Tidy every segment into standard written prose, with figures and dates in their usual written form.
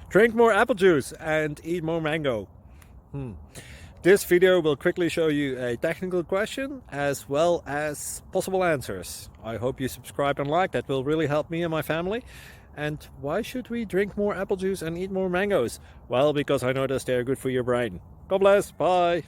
Drink more apple juice and eat more mango. This video will quickly show you a technical question as well as possible answers. I hope you subscribe and like, that will really help me and my family. And why should we drink more apple juice and eat more mangoes? Well, because I noticed they're good for your brain. God bless, bye!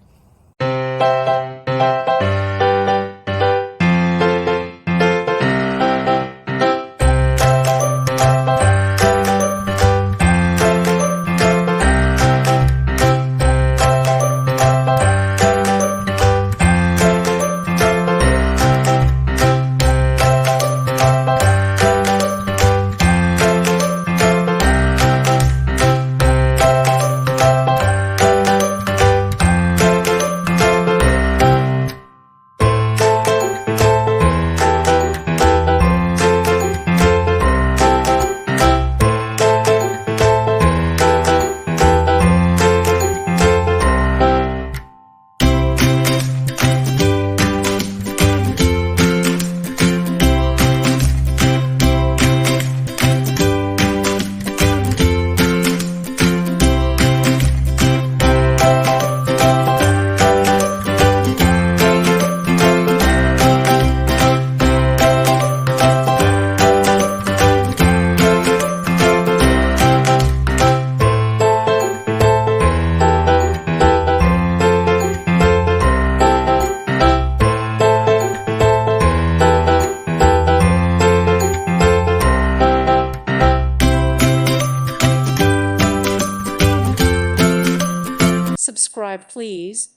Subscribe, please.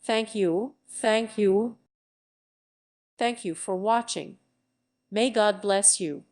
Thank you. Thank you. Thank you for watching. May God bless you.